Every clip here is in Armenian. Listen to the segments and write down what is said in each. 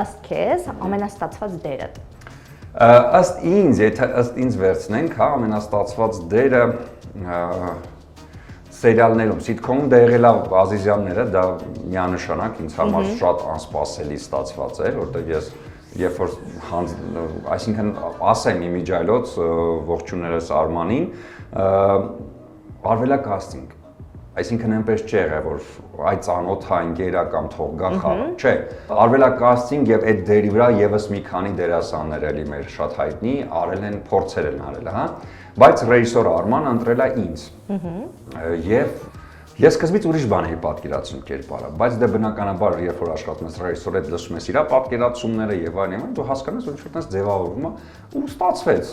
ըստ քեզ ամենաստացված դերը։ Ըստ ինձ, եթե ըստ ինձ վերցնենք, հա, ամենաստացված դերը սերիալներում, սիթքոմում դա եղել է Ազիզյանները, դա միանշանակ ինձ համար շատ անսպասելի ստացված էր, որտեղ ես երբ որ այսինքն ասեմ իմիջայլոց ողջուներս Արմանին, արվել է կաստինգ, այսինքն այնպես չի եղել, որ այ ծանոթ ընկերա կամ թող գա խաղա, չէ, արվել է կաստինգ եւ այդ դերի վրա եւս մի քանի դերասաններ էլի մեր շատ հայտնի արել են, փորձեր են արել, հա, բայց ռեժիսոր Արման ընտրել է ինձ։ Եվ ես սկզբից ուրիշ բան էի պատկերացնում կերպարը, բայց դե բնականաբար երբ որ աշխատում ես ռեժիսորը լսում ես իր պատկերացումները եւ այլն, դու հասկանաս որ ինչ-որ տես ձևավորվում է ու ստացվեց,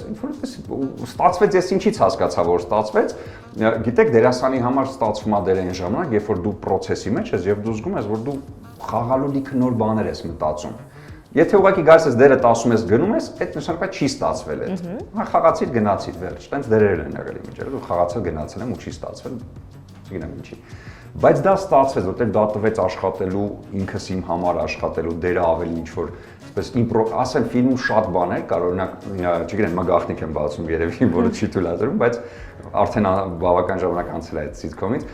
ստացվեց, ես ինչից հասկացա որ ստացվեց, գիտեք դերասանի համար ստացվում է դեր այն ժամանակ, երբ որ դու process-ի մեջ ես եւ դու զգում ես որ դու խաղալու լիքը նոր բաներ ես մտածում։ Եթե ուղղակի գալիս ես դերը տասում ես գնում ես, այդ նշանակա չի ստացվել այդ։ Հա խաղացիր գնացիր վերջ, տենց դերեր են եղել իմիջը, դու խաղացել գնացել եմ ու չի ստացվել, չգիտեմ ինչի։ Բայց դա ստացվեց, որտեղ դա տվեց աշխատելու ինքս իմ համար աշխատելու դերը ավելի ինչ որ այսպես ասեմ ֆիլմում շատ բաներ կար, օրինակ, չգիտեմ, մա գաղտնիք եմ բացում երևի, որը չի թույլատրում, բայց արդեն բավական ժամանակ անցել է այդ սիթքոմից։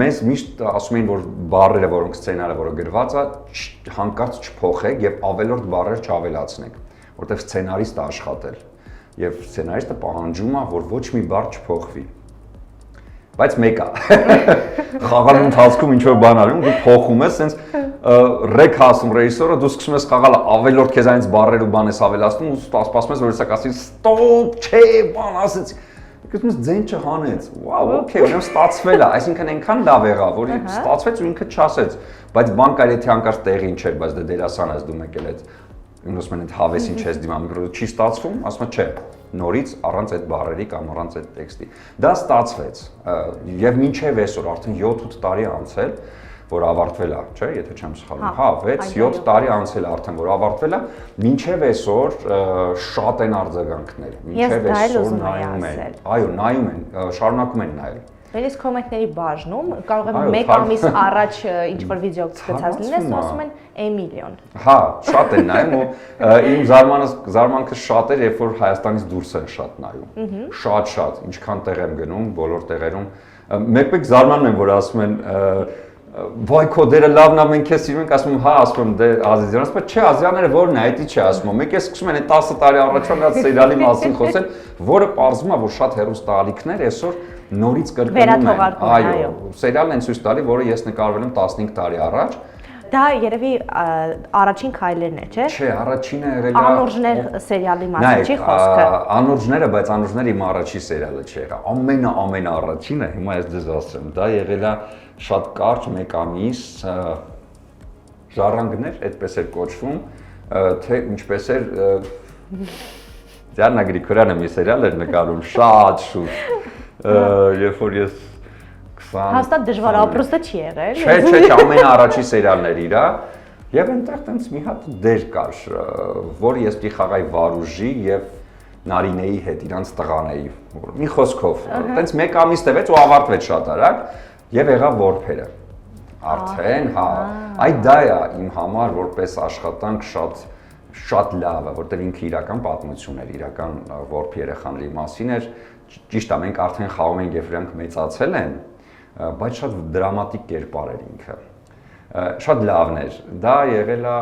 Մեզ միշտ ասում էին, որ բառերը, որոնք սցենարը, որը գրված է, հանկարծ չփոխեք եւ ավելորդ բառեր չավելացնեք, որտեղ սցենարիստը աշխատել եւ սցենարիստը պահանջում է, որ ոչ մի բառ չփոխվի։ Բայց մեկ է։ Խաղալու ընթացքում ինչ որ բան արում, դու փոխում ես, sense ռեկ ասում ռեժիսորը, դու սկսում ես խաղալը ավելորդ քեզ այնց բառեր ու բան ես ավելացնում ու սպասում ես, որ հեսա կասի ստոպ, չէ, բան ասեցի։ Գիտես ձեն չհանեց։ Վաու, օքեյ, ուրեմն ստացվել է, այսինքն այնքան լավ եղավ, որ ստացվեց ու ինքը չասեց, բայց բան կար եթե հանկարծ տեղին չէր, բայց դե դերասան ես դու մեկ էլ այդ ինձ մեն այդ հավեսին չես դիմանում, որ չի ստացվում, ասում եմ, չէ, նորից առանց այդ բառերի կամ առանց այդ տեքստի։ Դա ստացվեց եւ մինչեւ այսօր արդեն 7-8 տարի անցել, որ ավարտվել է, չէ, եթե չեմ սխալվում։ Հա, 6-7 տարի անցել է արդեն, որ ավարտվել է, մինչեւ այսօր շատ են արձագանքներ, մինչեւ այսօր նայում են։ Այո, նայում են, շարունակում են նայել։ Նույնիսկ կոմենտների բաժնում կարող եմ մեկ ամիս առաջ ինչ որ վիդեո գցած լինես, ասում են Էմիլիոն։ Հա, շատ են նայում ու իմ զարմանքը շատ էր, երբ որ Հայաստանից դուրս են շատ նայում։ Շատ, ինչքան տեղ եմ գնում, բոլոր տեղերում։ Մեկ-մեկ զարմանում եմ, որ ասում են վայ քո դերը լավն է, մենք քեզ սիրում ենք, ասում եմ, հա, ասում եմ, դե Ազիզյան, ասում եմ, չէ, Ազիզյանները որն է, դա չի ասում, մեկ է սկսում են այդ 10 տարի առաջվա մի հատ սերիալի մասին խոսել, որը պարզվում է, որ շատ հեռուստաալիքներ այսօր նորից կրկնում են։ Այո, սերիալն են ցույց տալի, որը ես նկարվել եմ 15 տարի առաջ։ Դա երևի առաջին քայլերն է, չէ՞։ Չէ, առաջինը եղել է Անորժներ սերիալի մասին չի խոսքը։ Անորժները, բայց Անորժները իմ առաջի սերիալը չի եղել։ Ամենաառաջինը, հիմա ես ձեզ ասեմ, դա եղել է շատ կարճ մեկ ամիս ժառանգներ, այդպես էր կոչվում, թե ինչպես էր Դիանա Գրիգորյանը մի սերիալ էր նկարում, շատ շուտ, երբ որ ես Հաստատ դժվար ապրոստը չի եղել։ Չէ, ամենաառաջի սերիալներ իրա եւ այնտեղ տենց մի հատ դեր կար, որ ես պիտի խաղայի Վարուժի եւ Նարինեի հետ, իրանց տղաների, մի խոսքով, տենց մեկ ամիս տևեց ու ավարտվեց շատ արագ եւ եղավ որբերը։ Արդեն, հա, այդ դա է իմ համար որպես աշխատանք շատ լավ է, որտեղ ինքը իրական պատմություն էր, իրական որբ երեխաների մասին էր, ճիշտ է, մենք արդեն խաղում ենք եւ նրանք մեծացել են, բայց շատ դրամատիկ կերպար էր ինքը, շատ լավն էր, դա եղել է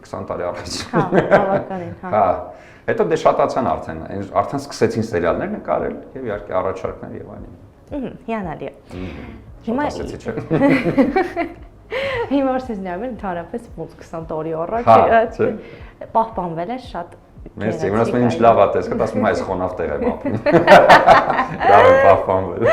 20 տարի առաջ։ Հա, բավականին, հա։ Հետո դե շատացան արդեն սկսեցին սերիալներ նկարել եւ իհարկե առաջարկներ եւ այլն։ Հիանալի է։ Հիմա Հիմա որ ես նայում եմ ընդհանրապես 20 տարի առաջ պահպանվել է շատ Մերսի, իմն ասում են ինչ լավ է տեսք, ասում եմ այս խոնավ տեղ եմ ապրում։ Լավ է պահպանվել։